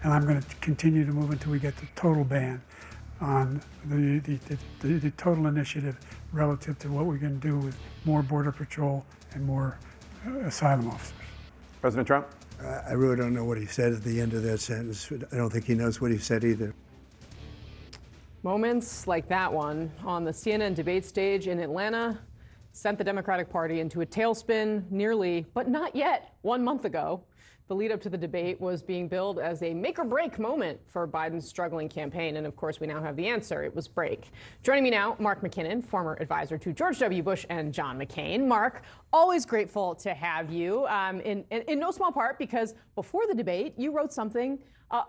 and I'm going to continue to move until we get the total ban on the total initiative relative to what we're going to do with more Border Patrol and more asylum officers. President Trump? I really don't know what he said at the end of that sentence. I don't think he knows what he said either. Moments like that one on the CNN debate stage in Atlanta sent the Democratic Party into a tailspin nearly, but not yet, 1 month ago. The lead up to the debate was being billed as a make or break moment for Biden's struggling campaign. And of course, we now have the answer. It was break. Joining me now, Mark McKinnon, former advisor to George W. Bush and John McCain. Mark, always grateful to have you, in no small part because before the debate, you wrote something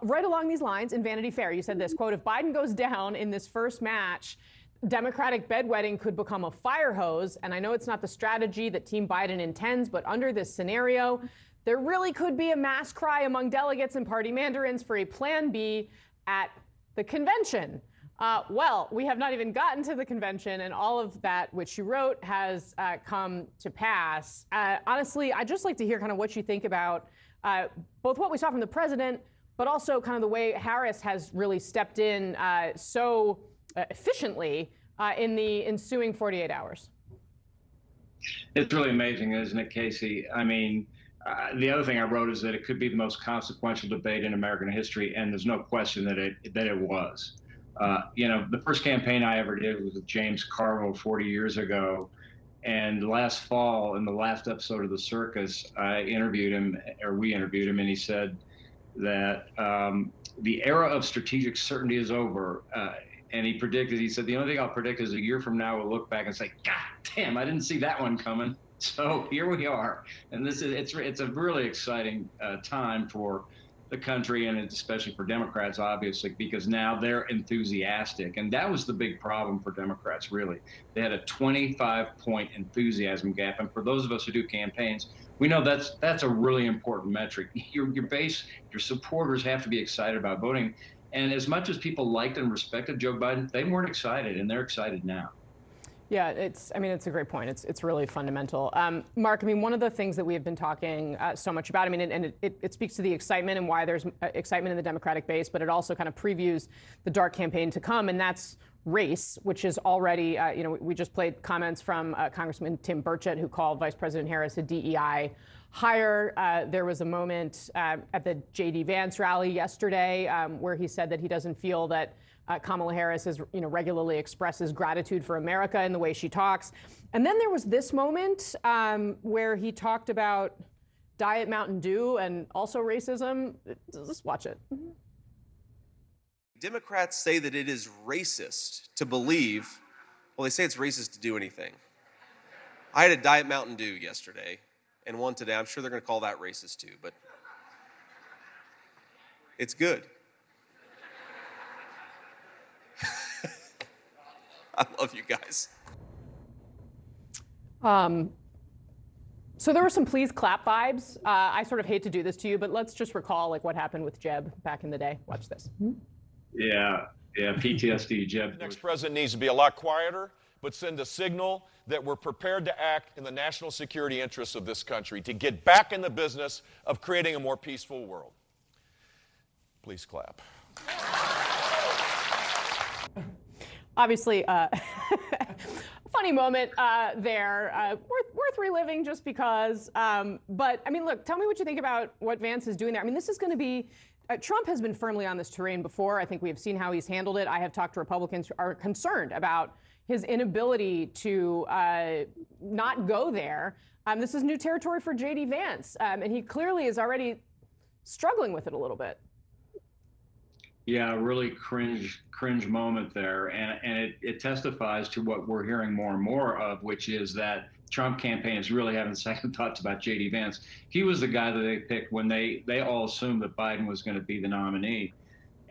right along these lines in Vanity Fair. You said this, quote, if Biden goes down in this first match, Democratic bedwetting could become a fire hose. And I know it's not the strategy that Team Biden intends, but under this scenario, there really could be a mass cry among delegates and party mandarins for a plan B at the convention. Well, we have not even gotten to the convention, and all of that which you wrote has come to pass. Honestly, I'd just like to hear kind of what you think about both what we saw from the president, but also kind of the way Harris has really stepped in so efficiently in the ensuing 48 hours. It's really amazing, isn't it, Casey? I mean, the other thing I wrote is that it could be the most consequential debate in American history, and there's no question that it was. You know, the first campaign I ever did was with James Carville 40 years ago, and last fall, in the last episode of The Circus, I interviewed him, or we interviewed him, and he said that the era of strategic certainty is over. And he predicted, he said, the only thing I'll predict is a year from now we'll look back and say, God damn, I didn't see that one coming. So here we are, and it's a really exciting time for the country, and especially for Democrats, obviously, because now they're enthusiastic, and that was the big problem for Democrats. Really, they had a 25-point enthusiasm gap, and for those of us who do campaigns, we know that's a really important metric. Your base, your supporters have to be excited about voting, and as much as people liked and respected Joe Biden, they weren't excited, and they're excited now. Yeah, it's a great point. It's really fundamental. Mark, I mean, one of the things that we have been talking so much about, I mean, and it speaks to the excitement and why there's excitement in the Democratic base, but it also kind of previews the dark campaign to come, and that's race, which is already, you know, we just played comments from Congressman Tim Burchett, who called Vice President Harris a DEI hire. There was a moment at the J.D. Vance rally yesterday where he said that he doesn't feel that Kamala Harris is, you know, regularly expresses gratitude for America in the way she talks. And then there was this moment where he talked about Diet Mountain Dew and also racism. Let's watch it. Democrats say that it is racist to believe, well, they say it's racist to do anything. I had a Diet Mountain Dew yesterday and one today. I'm sure they're going to call that racist too, but it's good. I love you guys. So there were some please clap vibes. I sort of hate to do this to you, but let's just recall like what happened with Jeb back in the day. Watch this. Yeah, PTSD, Jeb. The next president needs to be a lot quieter, but send a signal that we're prepared to act in the national security interests of this country to get back in the business of creating a more peaceful world. Please clap. Obviously, funny moment there, worth reliving just because. But I mean, look, tell me what you think about what Vance is doing there. I mean, this is going to be, Trump has been firmly on this terrain before. I think we have seen how he's handled it. I have talked to Republicans who are concerned about his inability to not go there. This is new territory for J.D. Vance, and he clearly is already struggling with it a little bit. Yeah, really cringe moment there, and it testifies to what we're hearing more and more of, which is that Trump campaign is really having second thoughts about J.D. Vance. He was the guy that they picked when they all assumed that Biden was going to be the nominee,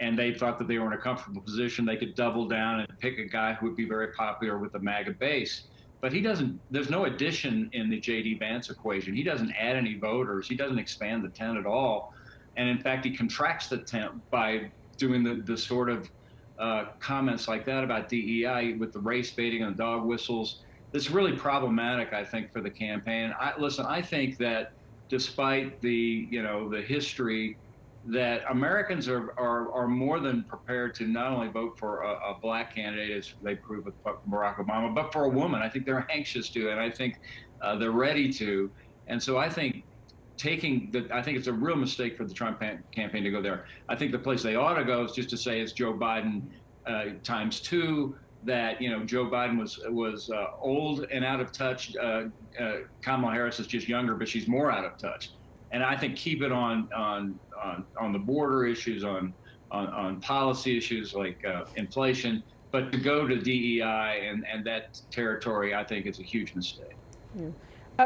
and they thought that they were in a comfortable position. They could double down and pick a guy who would be very popular with the MAGA base. But he doesn't, there's no addition in the J.D. Vance equation. He doesn't add any voters. He doesn't expand the tent at all. And in fact, he contracts the tent by doing the sort of comments like that about DEI with the race baiting and the dog whistles. It's really problematic, I think, for the campaign. Listen, I think that despite the history that Americans are more than prepared to not only vote for a black candidate, as they proved with Barack Obama, but for a woman. I think they're anxious to, and I think they're ready to. And so I think I think it's a real mistake for the Trump campaign to go there. I think the place they ought to go is just to say it's Joe Biden times 2. That Joe Biden was old and out of touch. Kamala Harris is just younger, but she's more out of touch. And I think keep it on the border issues, on policy issues like inflation, but to go to DEI and that territory, I think is a huge mistake. Yeah.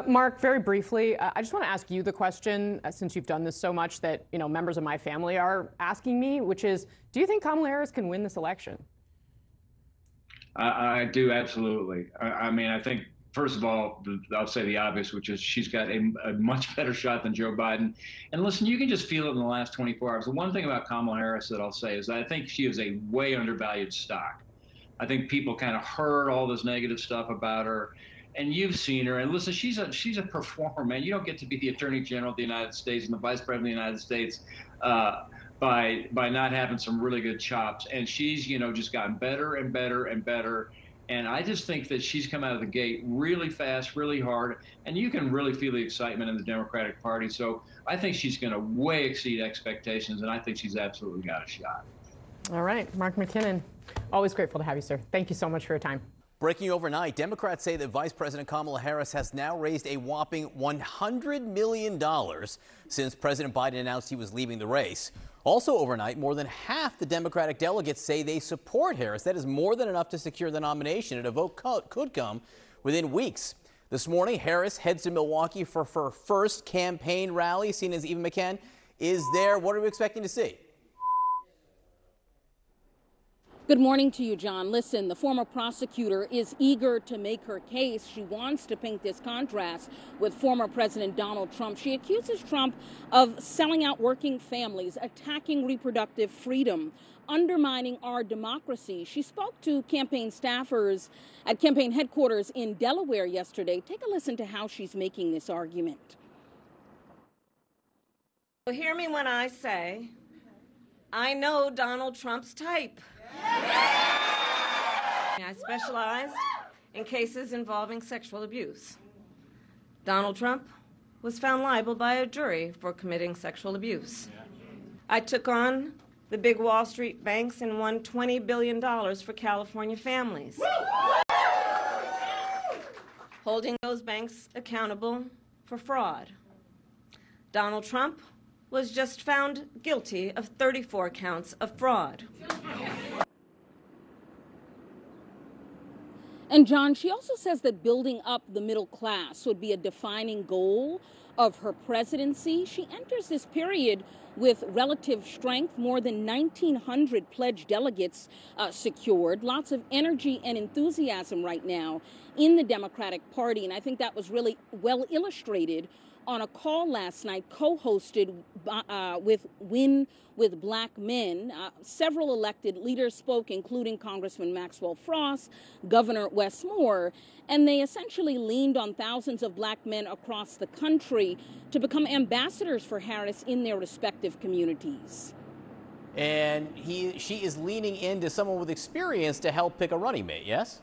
Mark, very briefly, I just want to ask you the question, since you've done this so much, that members of my family are asking me, which is, do you think Kamala Harris can win this election? I do, absolutely. I mean, I think, first of all, I'll say the obvious, which is she's got a much better shot than Joe Biden. And listen, you can just feel it in the last 24 hours. The one thing about Kamala Harris that I'll say is that I think she is a way undervalued stock. I think people kind of heard all this negative stuff about her, and you've seen her. And listen, she's a performer, man. You don't get to be the Attorney General of the United States and the Vice President of the United States by not having some really good chops. And she's, just gotten better and better and better. And I just think that she's come out of the gate really fast, really hard, and you can really feel the excitement in the Democratic Party. So I think she's going to way exceed expectations, and I think she's absolutely got a shot. All right, Mark McKinnon, always grateful to have you, sir. Thank you so much for your time. Breaking overnight, Democrats say that Vice President Kamala Harris has now raised a whopping $100 million since President Biden announced he was leaving the race. Also overnight, more than half the Democratic delegates say they support Harris. That is more than enough to secure the nomination, and a vote could come within weeks. This morning, Harris heads to Milwaukee for her first campaign rally. CNN's Eva McCann is there. What are we expecting to see? Good morning to you, John. Listen, the former prosecutor is eager to make her case. She wants to paint this contrast with former President Donald Trump. She accuses Trump of selling out working families, attacking reproductive freedom, undermining our democracy. She spoke to campaign staffers at campaign headquarters in Delaware yesterday. Take a listen to how she's making this argument. Hear me when I say, I know Donald Trump's type. I specialized in cases involving sexual abuse. Donald Trump was found liable by a jury for committing sexual abuse. I took on the big Wall Street banks and won $20 billion for California families, holding those banks accountable for fraud. Donald Trump was just found guilty of 34 counts of fraud. And John, she also says that building up the middle class would be a defining goal of her presidency. She enters this period with relative strength, more than 1,900 pledged delegates secured. Lots of energy and enthusiasm right now in the Democratic Party. And I think that was really well illustrated on a call last night, co-hosted with Win with Black Men. Several elected leaders spoke, including Congressman Maxwell Frost, Governor Wes Moore, and they essentially leaned on thousands of black men across the country to become ambassadors for Harris in their respective communities. And she is leaning into someone with experience to help pick a running mate, yes?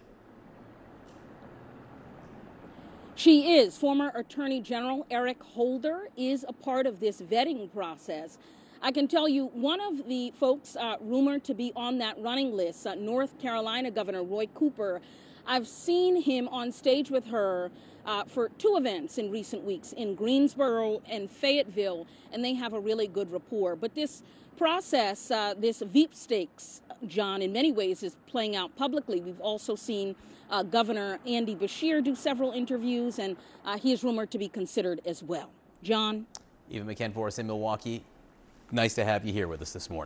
She is. Former Attorney General Eric Holder is a part of this vetting process. I can tell you one of the folks rumored to be on that running list, North Carolina Governor Roy Cooper. I've seen him on stage with her for 2 events in recent weeks in Greensboro and Fayetteville, and they have a really good rapport. But this process, this Veep stakes, John, in many ways is playing out publicly. We've also seen Governor Andy Beshear do several interviews, and he is rumored to be considered as well. John? Eva McCann for us in Milwaukee. Nice to have you here with us this morning.